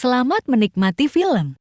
Selamat menikmati film.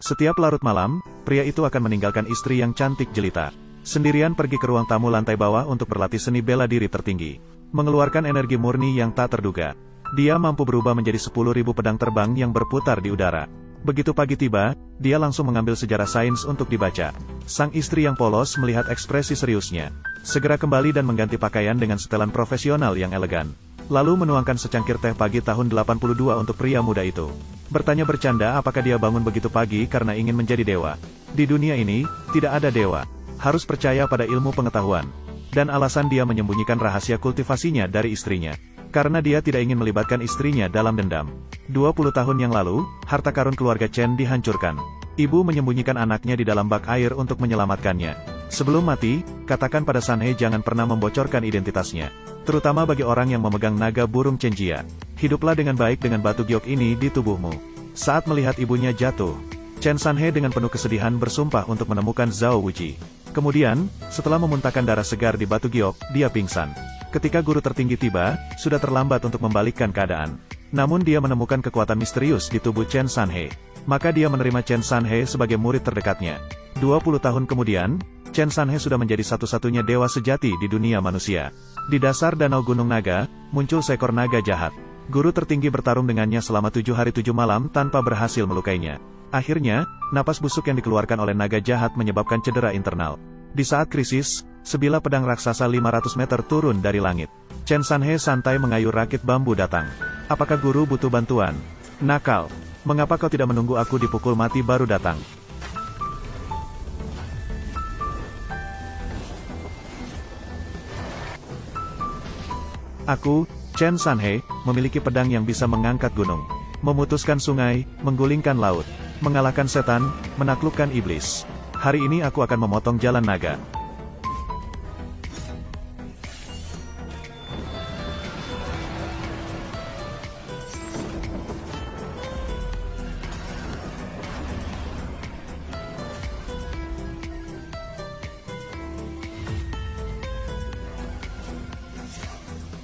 Setiap larut malam, pria itu akan meninggalkan istri yang cantik jelita. Sendirian pergi ke ruang tamu lantai bawah untuk berlatih seni bela diri tertinggi. Mengeluarkan energi murni yang tak terduga. Dia mampu berubah menjadi 10.000 pedang terbang yang berputar di udara. Begitu pagi tiba, dia langsung mengambil sejarah sains untuk dibaca. Sang istri yang polos melihat ekspresi seriusnya. Segera kembali dan mengganti pakaian dengan setelan profesional yang elegan. Lalu menuangkan secangkir teh pagi tahun 82 untuk pria muda itu. Bertanya bercanda apakah dia bangun begitu pagi karena ingin menjadi dewa. Di dunia ini, tidak ada dewa. Harus percaya pada ilmu pengetahuan. Dan alasan dia menyembunyikan rahasia kultivasinya dari istrinya. Karena dia tidak ingin melibatkan istrinya dalam dendam. 20 tahun yang lalu, harta karun keluarga Chen dihancurkan. Ibu menyembunyikan anaknya di dalam bak air untuk menyelamatkannya. Sebelum mati, katakan pada Sanhe jangan pernah membocorkan identitasnya. Terutama bagi orang yang memegang naga burung Chenjia. Hiduplah dengan baik dengan batu giok ini di tubuhmu. Saat melihat ibunya jatuh, Chen Sanhe dengan penuh kesedihan bersumpah untuk menemukan Zhao Wuji. Kemudian, setelah memuntahkan darah segar di batu giok, dia pingsan. Ketika guru tertinggi tiba, sudah terlambat untuk membalikkan keadaan. Namun dia menemukan kekuatan misterius di tubuh Chen Sanhe. Maka dia menerima Chen Sanhe sebagai murid terdekatnya. 20 tahun kemudian, Chen Sanhe sudah menjadi satu-satunya dewa sejati di dunia manusia. Di dasar danau Gunung Naga, muncul seekor naga jahat. Guru tertinggi bertarung dengannya selama 7 hari 7 malam tanpa berhasil melukainya. Akhirnya, napas busuk yang dikeluarkan oleh naga jahat menyebabkan cedera internal. Di saat krisis, sebilah pedang raksasa 500 meter turun dari langit. Chen Sanhe santai mengayuh rakit bambu datang. Apakah guru butuh bantuan? Nakal. Mengapa kau tidak menunggu aku dipukul mati baru datang? Aku, Chen Sanhe, memiliki pedang yang bisa mengangkat gunung, memutuskan sungai, menggulingkan laut, mengalahkan setan, menaklukkan iblis. Hari ini aku akan memotong jalan naga.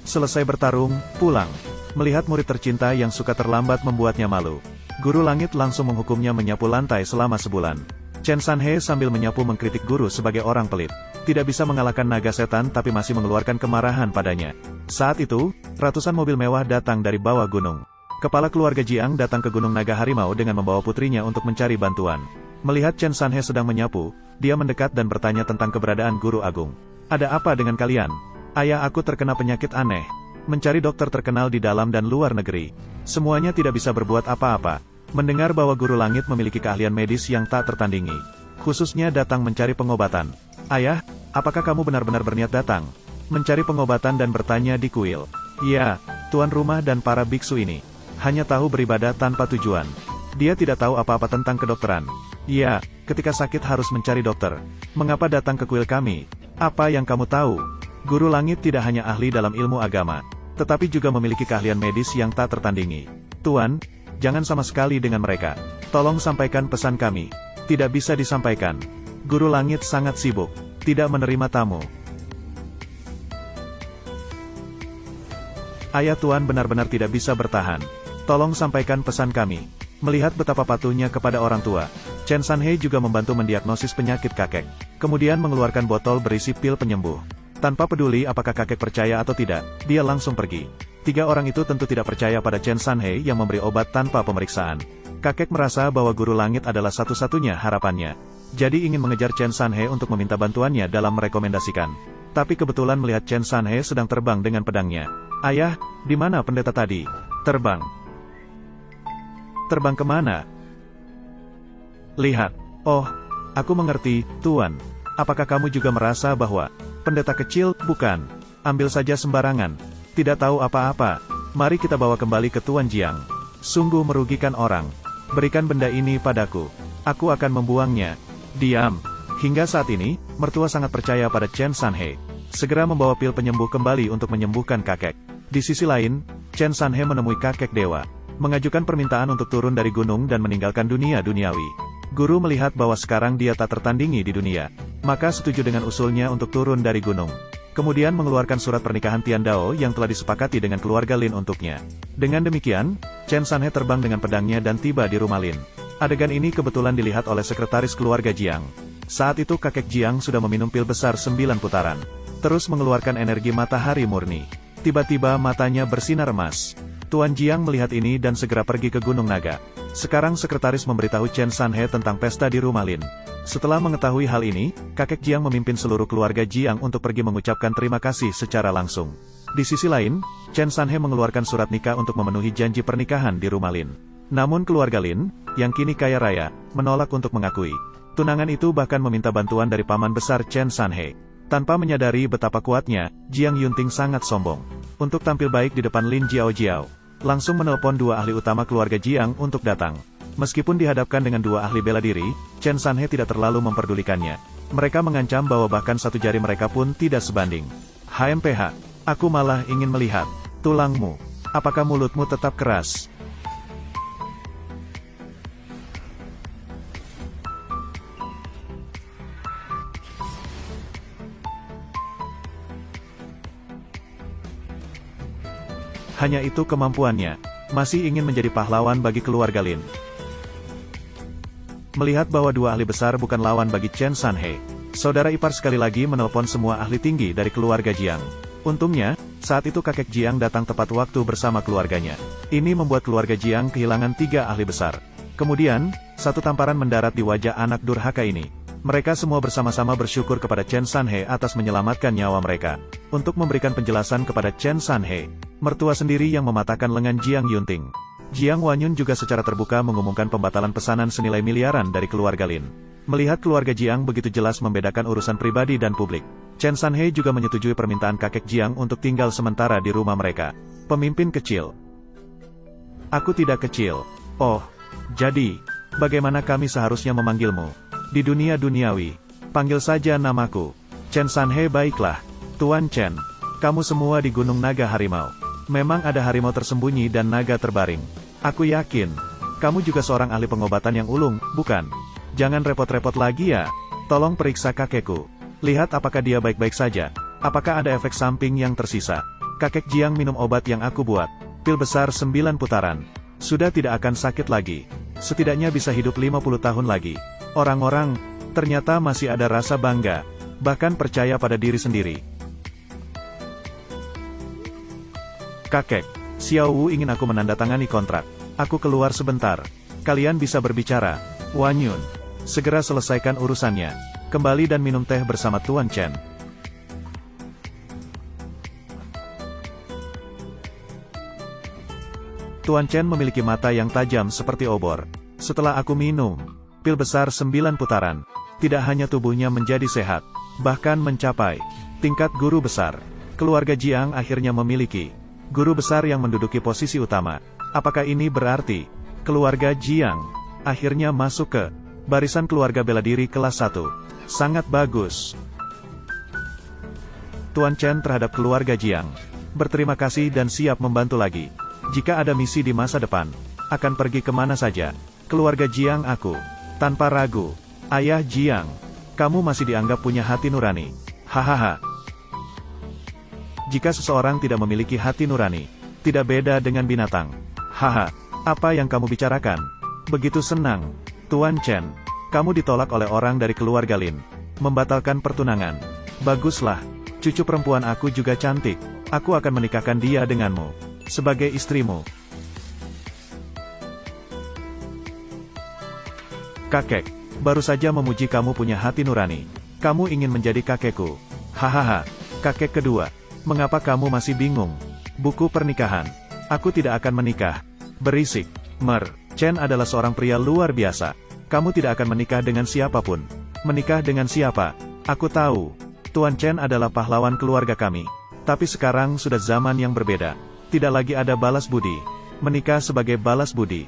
Selesai bertarung, pulang. Melihat murid tercinta yang suka terlambat membuatnya malu. Guru langit langsung menghukumnya menyapu lantai selama sebulan. Chen Sanhe sambil menyapu mengkritik guru sebagai orang pelit. Tidak bisa mengalahkan naga setan tapi masih mengeluarkan kemarahan padanya. Saat itu, ratusan mobil mewah datang dari bawah gunung. Kepala keluarga Jiang datang ke Gunung Naga Harimau dengan membawa putrinya untuk mencari bantuan. Melihat Chen Sanhe sedang menyapu, dia mendekat dan bertanya tentang keberadaan guru agung. Ada apa dengan kalian? Ayah aku terkena penyakit aneh. Mencari dokter terkenal di dalam dan luar negeri. Semuanya tidak bisa berbuat apa-apa. Mendengar bahwa guru langit memiliki keahlian medis yang tak tertandingi. Khususnya datang mencari pengobatan. Ayah, apakah kamu benar-benar berniat datang? Mencari pengobatan dan bertanya di kuil. Ya, tuan rumah dan para biksu ini. Hanya tahu beribadah tanpa tujuan. Dia tidak tahu apa-apa tentang kedokteran. Ya, ketika sakit harus mencari dokter. Mengapa datang ke kuil kami? Apa yang kamu tahu? Guru langit tidak hanya ahli dalam ilmu agama, tetapi juga memiliki keahlian medis yang tak tertandingi. Tuan, jangan sama sekali dengan mereka. Tolong sampaikan pesan kami. Tidak bisa disampaikan. Guru langit sangat sibuk, tidak menerima tamu. Ayah tuan benar-benar tidak bisa bertahan. Tolong sampaikan pesan kami. Melihat betapa patuhnya kepada orang tua, Chen Sanhe juga membantu mendiagnosis penyakit kakek. Kemudian mengeluarkan botol berisi pil penyembuh. Tanpa peduli apakah kakek percaya atau tidak, dia langsung pergi. 3 orang itu tentu tidak percaya pada Chen Sanhe yang memberi obat tanpa pemeriksaan. Kakek merasa bahwa guru langit adalah satu-satunya harapannya. Jadi ingin mengejar Chen Sanhe untuk meminta bantuannya dalam merekomendasikan. Tapi kebetulan melihat Chen Sanhe sedang terbang dengan pedangnya. Ayah, di mana pendeta tadi? Terbang. Terbang kemana? Lihat. Oh, aku mengerti, Tuan. Apakah kamu juga merasa bahwa pendeta kecil, bukan? Ambil saja sembarangan. Tidak tahu apa-apa. Mari kita bawa kembali ke Tuan Jiang. Sungguh merugikan orang. Berikan benda ini padaku. Aku akan membuangnya. Diam. Hingga saat ini, mertua sangat percaya pada Chen Sanhe. Segera membawa pil penyembuh kembali untuk menyembuhkan kakek. Di sisi lain, Chen Sanhe menemui kakek dewa. Mengajukan permintaan untuk turun dari gunung dan meninggalkan dunia duniawi. Guru melihat bahwa sekarang dia tak tertandingi di dunia. Maka setuju dengan usulnya untuk turun dari gunung. Kemudian mengeluarkan surat pernikahan Tian Dao yang telah disepakati dengan keluarga Lin untuknya. Dengan demikian, Chen Sanhe terbang dengan pedangnya dan tiba di rumah Lin. Adegan ini kebetulan dilihat oleh sekretaris keluarga Jiang. Saat itu kakek Jiang sudah meminum pil besar 9 putaran. Terus mengeluarkan energi matahari murni. Tiba-tiba matanya bersinar emas. Tuan Jiang melihat ini dan segera pergi ke Gunung Naga. Sekarang sekretaris memberitahu Chen Sanhe tentang pesta di rumah Lin. Setelah mengetahui hal ini, kakek Jiang memimpin seluruh keluarga Jiang untuk pergi mengucapkan terima kasih secara langsung. Di sisi lain, Chen Sanhe mengeluarkan surat nikah untuk memenuhi janji pernikahan di rumah Lin. Namun keluarga Lin, yang kini kaya raya, menolak untuk mengakui. Tunangan itu bahkan meminta bantuan dari paman besar Chen Sanhe. Tanpa menyadari betapa kuatnya, Jiang Yunting sangat sombong. Untuk tampil baik di depan Lin Jiao, langsung menelpon dua ahli utama keluarga Jiang untuk datang. Meskipun dihadapkan dengan dua ahli bela diri, Chen Sanhe tidak terlalu memperdulikannya. Mereka mengancam bahwa bahkan satu jari mereka pun tidak sebanding. HMPH, aku malah ingin melihat tulangmu. Apakah mulutmu tetap keras? Hanya itu kemampuannya. Masih ingin menjadi pahlawan bagi keluarga Lin. Melihat bahwa dua ahli besar bukan lawan bagi Chen Sanhe, saudara ipar sekali lagi menelpon semua ahli tinggi dari keluarga Jiang. Untungnya, saat itu kakek Jiang datang tepat waktu bersama keluarganya. Ini membuat keluarga Jiang kehilangan 3 ahli besar. Kemudian, satu tamparan mendarat di wajah anak durhaka ini. Mereka semua bersama-sama bersyukur kepada Chen Sanhe atas menyelamatkan nyawa mereka. Untuk memberikan penjelasan kepada Chen Sanhe, mertua sendiri yang mematahkan lengan Jiang Yunting. Jiang Wanyun juga secara terbuka mengumumkan pembatalan pesanan senilai miliaran dari keluarga Lin. Melihat keluarga Jiang begitu jelas membedakan urusan pribadi dan publik, Chen Sanhe juga menyetujui permintaan kakek Jiang untuk tinggal sementara di rumah mereka. Pemimpin kecil. Aku tidak kecil. Oh, jadi, bagaimana kami seharusnya memanggilmu? Di dunia duniawi, panggil saja namaku. Chen Sanhe. Baiklah, Tuan Chen. Kamu semua di Gunung Naga Harimau. Memang ada harimau tersembunyi dan naga terbaring. Aku yakin, kamu juga seorang ahli pengobatan yang ulung, bukan? Jangan repot-repot lagi ya. Tolong periksa kakekku. Lihat apakah dia baik-baik saja. Apakah ada efek samping yang tersisa. Kakek Jiang minum obat yang aku buat. Pil besar 9 putaran. Sudah tidak akan sakit lagi. Setidaknya bisa hidup 50 tahun lagi. Orang-orang, ternyata masih ada rasa bangga. Bahkan percaya pada diri sendiri. Kakek, Xiao Wu ingin aku menandatangani kontrak. Aku keluar sebentar. Kalian bisa berbicara. Wanyun, segera selesaikan urusannya. Kembali dan minum teh bersama Tuan Chen. Tuan Chen memiliki mata yang tajam seperti obor. Setelah aku minum pil besar 9 putaran, tidak hanya tubuhnya menjadi sehat, bahkan mencapai tingkat guru besar. Keluarga Jiang akhirnya memiliki guru besar yang menduduki posisi utama. Apakah ini berarti keluarga Jiang akhirnya masuk ke barisan keluarga bela diri kelas 1? Sangat bagus. Tuan Chen terhadap keluarga Jiang berterima kasih dan siap membantu lagi. Jika ada misi di masa depan, akan pergi kemana saja. Keluarga Jiang aku, tanpa ragu. Ayah Jiang, kamu masih dianggap punya hati nurani. Hahaha. Jika seseorang tidak memiliki hati nurani, tidak beda dengan binatang. Haha, apa yang kamu bicarakan? Begitu senang. Tuan Chen, kamu ditolak oleh orang dari keluarga Lin. Membatalkan pertunangan. Baguslah, cucu perempuan aku juga cantik. Aku akan menikahkan dia denganmu. Sebagai istrimu. Kakek, baru saja memuji kamu punya hati nurani. Kamu ingin menjadi kakekku. Hahaha, kakek kedua. Mengapa kamu masih bingung? Buku pernikahan. Aku tidak akan menikah. Berisik. Chen adalah seorang pria luar biasa. Kamu tidak akan menikah dengan siapapun. Menikah dengan siapa? Aku tahu. Tuan Chen adalah pahlawan keluarga kami. Tapi sekarang sudah zaman yang berbeda. Tidak lagi ada balas budi. Menikah sebagai balas budi.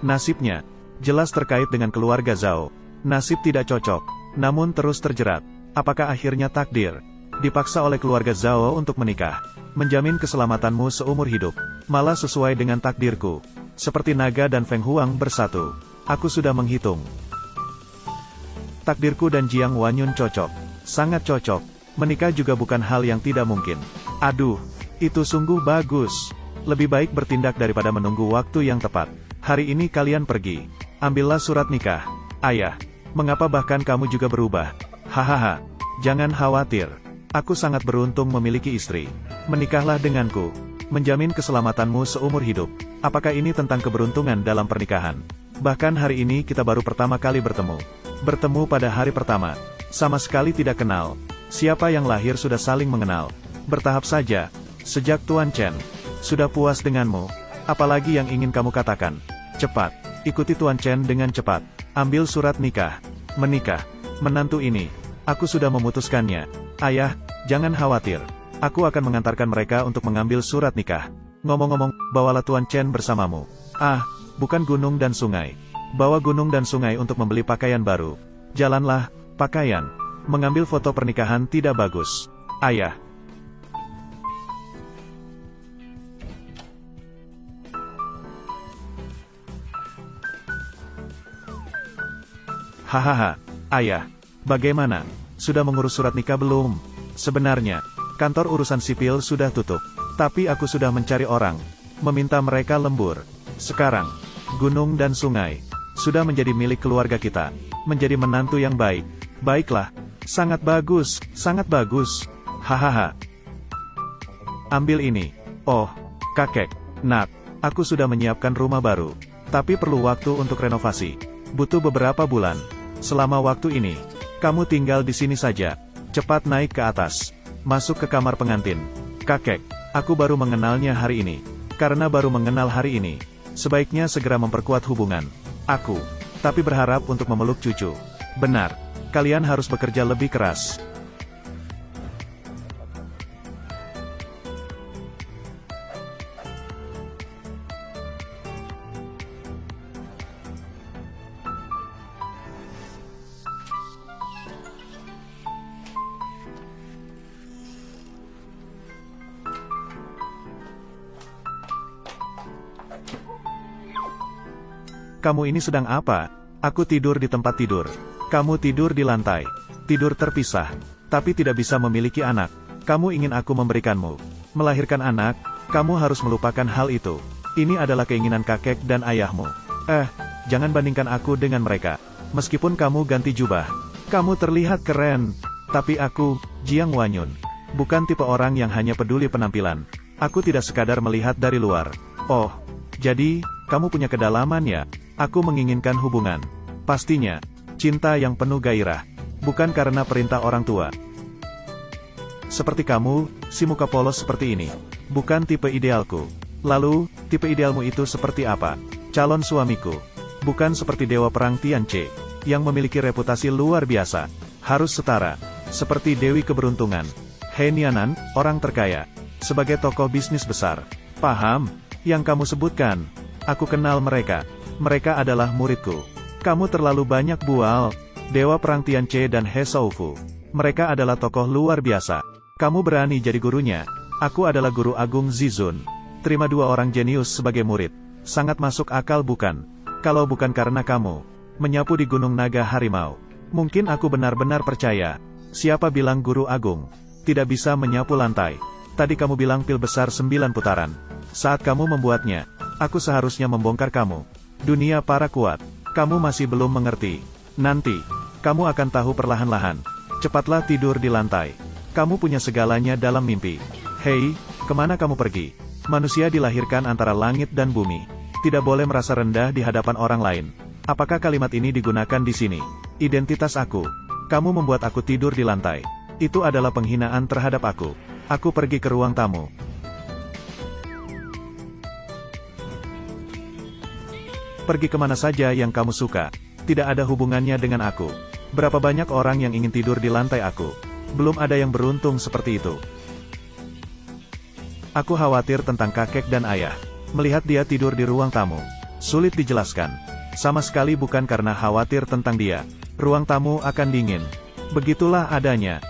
Nasibnya jelas terkait dengan keluarga Zhao. Nasib tidak cocok. Namun terus terjerat. Apakah akhirnya takdir? Dipaksa oleh keluarga Zhao untuk menikah. Menjamin keselamatanmu seumur hidup. Malah sesuai dengan takdirku. Seperti naga dan Feng Huang bersatu. Aku sudah menghitung. Takdirku dan Jiang Wanyun cocok. Sangat cocok. Menikah juga bukan hal yang tidak mungkin. Aduh, itu sungguh bagus. Lebih baik bertindak daripada menunggu waktu yang tepat. Hari ini kalian pergi. Ambillah surat nikah. Ayah, mengapa bahkan kamu juga berubah? Hahaha, jangan khawatir. Aku sangat beruntung memiliki istri. Menikahlah denganku. Menjamin keselamatanmu seumur hidup. Apakah ini tentang keberuntungan dalam pernikahan? Bahkan hari ini kita baru pertama kali bertemu. Bertemu pada hari pertama. Sama sekali tidak kenal. Siapa yang lahir sudah saling mengenal. Bertahap saja. Sejak Tuan Chen. Sudah puas denganmu. Apalagi yang ingin kamu katakan? Cepat. Ikuti Tuan Chen dengan cepat. Ambil surat nikah. Menikah. Menantu ini. Aku sudah memutuskannya. Ayah, jangan khawatir. Aku akan mengantarkan mereka untuk mengambil surat nikah. Ngomong-ngomong, bawalah Tuan Chen bersamamu. Ah, bukan gunung dan sungai. Bawa gunung dan sungai untuk membeli pakaian baru. Jalanlah, pakaian. Mengambil foto pernikahan tidak bagus. Ayah. Hahaha, ayah. Bagaimana? Sudah mengurus surat nikah belum? Sebenarnya, kantor urusan sipil sudah tutup. Tapi aku sudah mencari orang. Meminta mereka lembur. Sekarang, gunung dan sungai sudah menjadi milik keluarga kita. Menjadi menantu yang baik. Baiklah. Sangat bagus, sangat bagus. Hahaha. Ambil ini. Oh, kakek, nak, aku sudah menyiapkan rumah baru. Tapi perlu waktu untuk renovasi. Butuh beberapa bulan. Selama waktu ini, kamu tinggal di sini saja. Cepat naik ke atas. Masuk ke kamar pengantin. Kakek, aku baru mengenalnya hari ini. Karena baru mengenal hari ini, sebaiknya segera memperkuat hubungan. Aku, tapi berharap untuk memeluk cucu. Benar. Kalian harus bekerja lebih keras. Kamu ini sedang apa? Aku tidur di tempat tidur. Kamu tidur di lantai. Tidur terpisah. Tapi tidak bisa memiliki anak. Kamu ingin aku memberikanmu. Melahirkan anak, kamu harus melupakan hal itu. Ini adalah keinginan kakek dan ayahmu. Jangan bandingkan aku dengan mereka. Meskipun kamu ganti jubah. Kamu terlihat keren. Tapi aku, Jiang Wanyun. Bukan tipe orang yang hanya peduli penampilan. Aku tidak sekadar melihat dari luar. Oh, jadi, kamu punya kedalaman ya? Aku menginginkan hubungan. Pastinya. Cinta yang penuh gairah. Bukan karena perintah orang tua. Seperti kamu, si muka polos seperti ini. Bukan tipe idealku. Lalu, tipe idealmu itu seperti apa? Calon suamiku. Bukan seperti dewa perang Tianche, yang memiliki reputasi luar biasa. Harus setara. Seperti Dewi Keberuntungan. He Nianan, orang terkaya. Sebagai tokoh bisnis besar. Paham? Yang kamu sebutkan. Aku kenal mereka. Mereka adalah muridku. Kamu terlalu banyak bual. Dewa Perang Tianche dan He Shoufu. Mereka adalah tokoh luar biasa. Kamu berani jadi gurunya. Aku adalah guru agung Zizun. Terima dua orang jenius sebagai murid. Sangat masuk akal bukan? Kalau bukan karena kamu menyapu di Gunung Naga Harimau. Mungkin aku benar-benar percaya. Siapa bilang guru agung tidak bisa menyapu lantai? Tadi kamu bilang pil besar 9 putaran. Saat kamu membuatnya, aku seharusnya membongkar kamu. Dunia para kuat. Kamu masih belum mengerti. Nanti, kamu akan tahu perlahan-lahan. Cepatlah tidur di lantai. Kamu punya segalanya dalam mimpi. Hei, kemana kamu pergi? Manusia dilahirkan antara langit dan bumi. Tidak boleh merasa rendah di hadapan orang lain. Apakah kalimat ini digunakan di sini? Identitas aku. Kamu membuat aku tidur di lantai. Itu adalah penghinaan terhadap aku. Aku pergi ke ruang tamu. Pergi kemana saja yang kamu suka. Tidak ada hubungannya dengan aku. Berapa banyak orang yang ingin tidur di lantai aku. Belum ada yang beruntung seperti itu. Aku khawatir tentang kakek dan ayah. Melihat dia tidur di ruang tamu. Sulit dijelaskan. Sama sekali bukan karena khawatir tentang dia. Ruang tamu akan dingin. Begitulah adanya.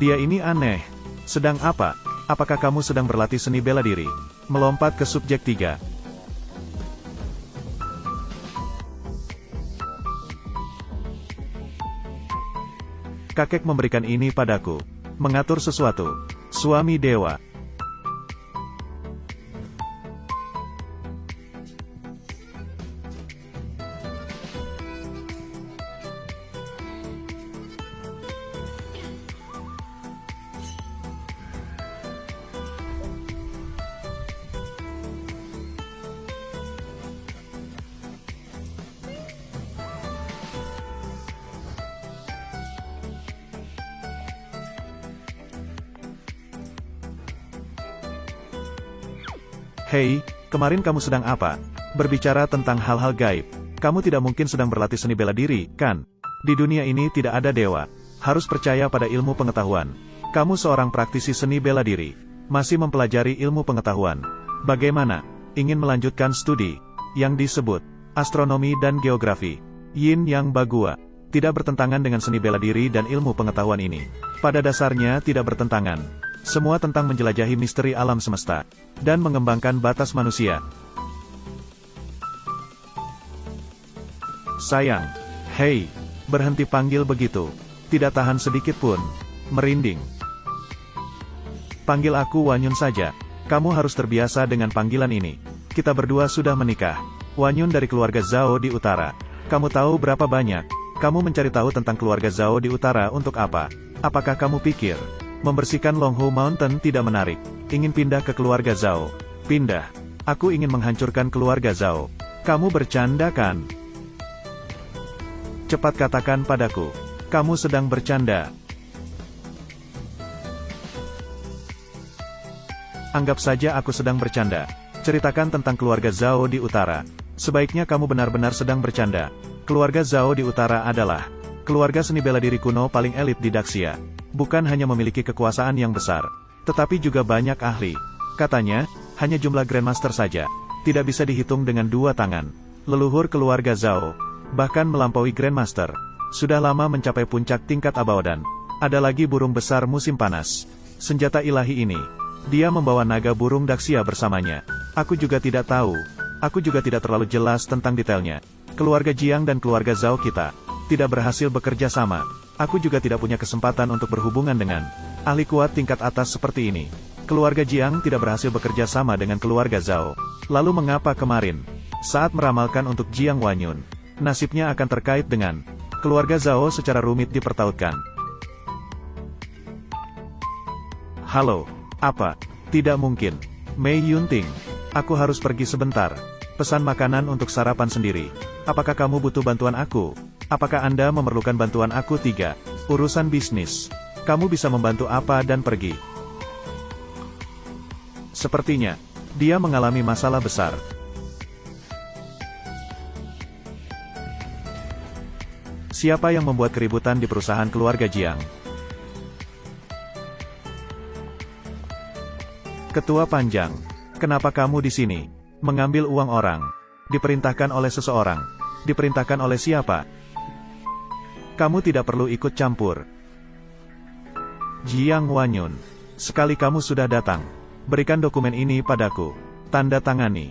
Dia ini aneh. Sedang apa? Apakah kamu sedang berlatih seni bela diri? Melompat ke subjek 3. Kakek memberikan ini padaku. Mengatur sesuatu. Suami dewa. Hei, kemarin kamu sedang apa? Berbicara tentang hal-hal gaib. Kamu tidak mungkin sedang berlatih seni bela diri, kan? Di dunia ini tidak ada dewa. Harus percaya pada ilmu pengetahuan. Kamu seorang praktisi seni bela diri. Masih mempelajari ilmu pengetahuan. Bagaimana? Ingin melanjutkan studi yang disebut astronomi dan geografi. Yin Yang Bagua. Tidak bertentangan dengan seni bela diri dan ilmu pengetahuan ini. Pada dasarnya tidak bertentangan. Semua tentang menjelajahi misteri alam semesta, dan mengembangkan batas manusia. Sayang, hei, berhenti panggil begitu. Tidak tahan sedikit pun. Merinding. Panggil aku Wanyun saja. Kamu harus terbiasa dengan panggilan ini. Kita berdua sudah menikah. Wanyun dari keluarga Zhao di utara. Kamu tahu berapa banyak? Kamu mencari tahu tentang keluarga Zhao di utara untuk apa? Apakah kamu pikir membersihkan Longhou Mountain tidak menarik? Ingin pindah ke keluarga Zhao? Pindah. Aku ingin menghancurkan keluarga Zhao. Kamu bercanda kan? Cepat katakan padaku. Kamu sedang bercanda. Anggap saja aku sedang bercanda. Ceritakan tentang keluarga Zhao di utara. Sebaiknya kamu benar-benar sedang bercanda. Keluarga Zhao di utara adalah keluarga seni bela diri kuno paling elit di Daxia. Bukan hanya memiliki kekuasaan yang besar, tetapi juga banyak ahli. Katanya, hanya jumlah Grandmaster saja. Tidak bisa dihitung dengan 2 tangan. Leluhur keluarga Zhao bahkan melampaui Grandmaster. Sudah lama mencapai puncak tingkat Abaodan. Ada lagi burung besar musim panas. Senjata ilahi ini. Dia membawa naga burung Daxia bersamanya. Aku juga tidak tahu. Aku juga tidak terlalu jelas tentang detailnya. Keluarga Jiang dan keluarga Zhao kita tidak berhasil bekerja sama. Aku juga tidak punya kesempatan untuk berhubungan dengan ahli kuat tingkat atas seperti ini. Keluarga Jiang tidak berhasil bekerja sama dengan keluarga Zhao. Lalu mengapa kemarin, saat meramalkan untuk Jiang Wanyun, nasibnya akan terkait dengan keluarga Zhao secara rumit dipertautkan? Halo, apa? Tidak mungkin. Mei Yunting, aku harus pergi sebentar. Pesan makanan untuk sarapan sendiri. Apakah kamu butuh bantuan aku? Apakah Anda memerlukan bantuan aku? 3. Urusan bisnis. Kamu bisa membantu apa dan pergi? Sepertinya, dia mengalami masalah besar. Siapa yang membuat keributan di perusahaan keluarga Jiang? Ketua Panjang. Kenapa kamu di sini? Mengambil uang orang. Diperintahkan oleh seseorang. Diperintahkan oleh siapa? Kamu tidak perlu ikut campur. Jiang Wanyun. Sekali kamu sudah datang, berikan dokumen ini padaku. Tanda tangani.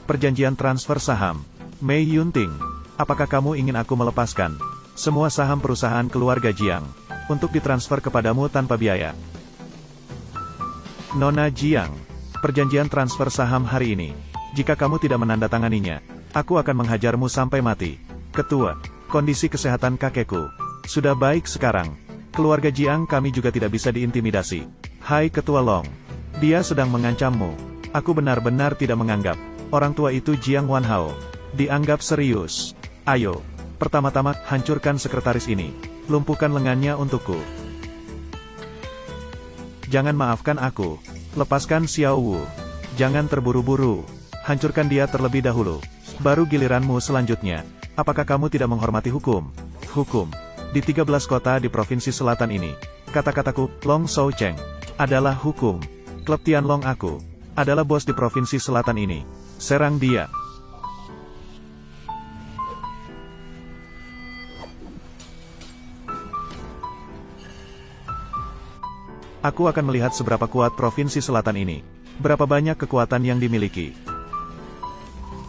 Perjanjian transfer saham. Mei Yunting. Apakah kamu ingin aku melepaskan semua saham perusahaan keluarga Jiang untuk ditransfer kepadamu tanpa biaya? Nona Jiang. Perjanjian transfer saham hari ini. Jika kamu tidak menandatanganinya, aku akan menghajarmu sampai mati. Ketua, kondisi kesehatan kakekku sudah baik sekarang. Keluarga Jiang kami juga tidak bisa diintimidasi. Hai Ketua Long. Dia sedang mengancammu. Aku benar-benar tidak menganggap orang tua itu Jiang Wanhao dianggap serius. Ayo, pertama-tama hancurkan sekretaris ini. Lumpuhkan lengannya untukku. Jangan maafkan aku. Lepaskan Xiao Wu. Jangan terburu-buru. Hancurkan dia terlebih dahulu. Baru giliranmu selanjutnya. Apakah kamu tidak menghormati hukum? Hukum. Di 13 kota di provinsi selatan ini. Kata-kataku, Long Shou Cheng, adalah hukum. Klub Tianlong aku adalah bos di provinsi selatan ini. Serang dia. Aku akan melihat seberapa kuat provinsi selatan ini. Berapa banyak kekuatan yang dimiliki.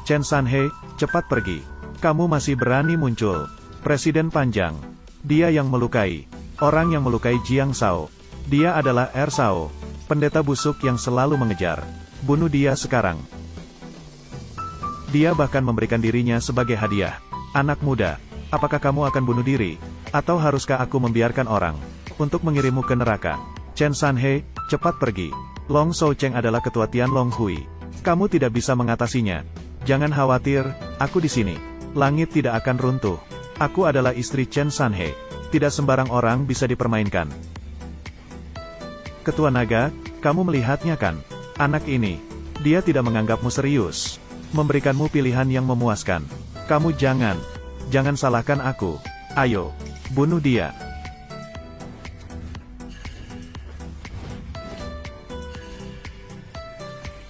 Chen Sanhe, cepat pergi. Kamu masih berani muncul. Presiden Panjang. Dia yang melukai. Orang yang melukai Jiang Shao. Dia adalah Shao. Pendeta busuk yang selalu mengejar. Bunuh dia sekarang. Dia bahkan memberikan dirinya sebagai hadiah. Anak muda, apakah kamu akan bunuh diri? Atau haruskah aku membiarkan orang untuk mengirimmu ke neraka? Chen Sanhe, cepat pergi. Long Shoucheng adalah ketua Tianlong Hui. Kamu tidak bisa mengatasinya. Jangan khawatir, aku di sini. Langit tidak akan runtuh. Aku adalah istri Chen Sanhe. Tidak sembarang orang bisa dipermainkan. Ketua Naga, kamu melihatnya kan? Anak ini, dia tidak menganggapmu serius. Memberikanmu pilihan yang memuaskan. Kamu jangan salahkan aku. Ayo, bunuh dia.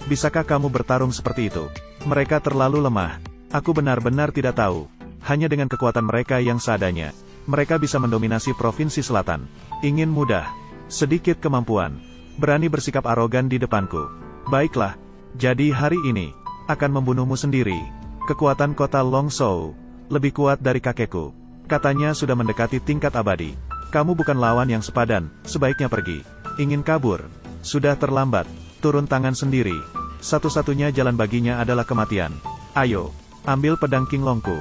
Bisakah kamu bertarung seperti itu? Mereka terlalu lemah. Aku benar-benar tidak tahu. Hanya dengan kekuatan mereka yang seadanya, mereka bisa mendominasi provinsi selatan. Ingin mudah, sedikit kemampuan, berani bersikap arogan di depanku. Baiklah, jadi hari ini akan membunuhmu sendiri. Kekuatan kota Longzhou lebih kuat dari kakekku. Katanya sudah mendekati tingkat abadi. Kamu bukan lawan yang sepadan, sebaiknya pergi. Ingin kabur? Sudah terlambat. Turun tangan sendiri. Satu-satunya jalan baginya adalah kematian. Ayo, ambil pedang King Longku.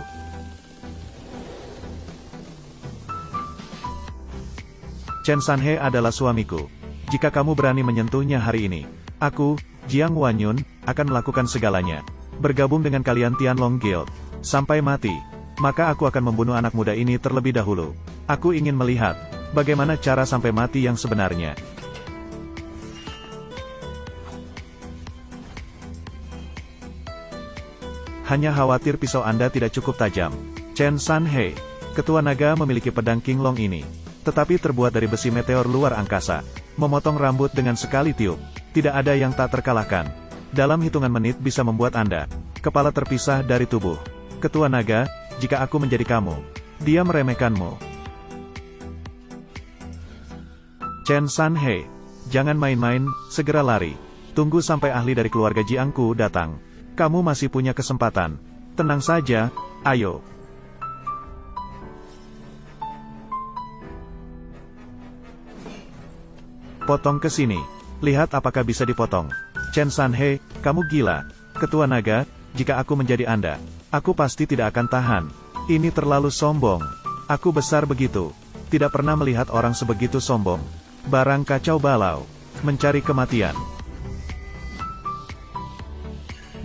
Chen Sanhe adalah suamiku. Jika kamu berani menyentuhnya hari ini, aku, Jiang Wanyun, akan melakukan segalanya. Bergabung dengan kalian Tianlong Guild. Sampai mati. Maka aku akan membunuh anak muda ini terlebih dahulu. Aku ingin melihat bagaimana cara sampai mati yang sebenarnya. Hanya khawatir pisau Anda tidak cukup tajam. Chen Sanhe, ketua naga memiliki pedang King Long ini. Tetapi terbuat dari besi meteor luar angkasa. Memotong rambut dengan sekali tiup. Tidak ada yang tak terkalahkan. Dalam hitungan menit bisa membuat Anda kepala terpisah dari tubuh. Ketua naga, jika aku menjadi kamu, dia meremehkanmu. Chen Sanhe, jangan main-main, segera lari. Tunggu sampai ahli dari keluarga Jiangku datang. Kamu masih punya kesempatan. Tenang saja, ayo. Potong ke sini. Lihat apakah bisa dipotong. Chen Sanhe, kamu gila. Ketua naga, jika aku menjadi Anda, aku pasti tidak akan tahan. Ini terlalu sombong. Aku besar begitu. Tidak pernah melihat orang sebegitu sombong. Barang kacau balau. Mencari kematian.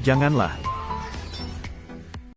Janganlah.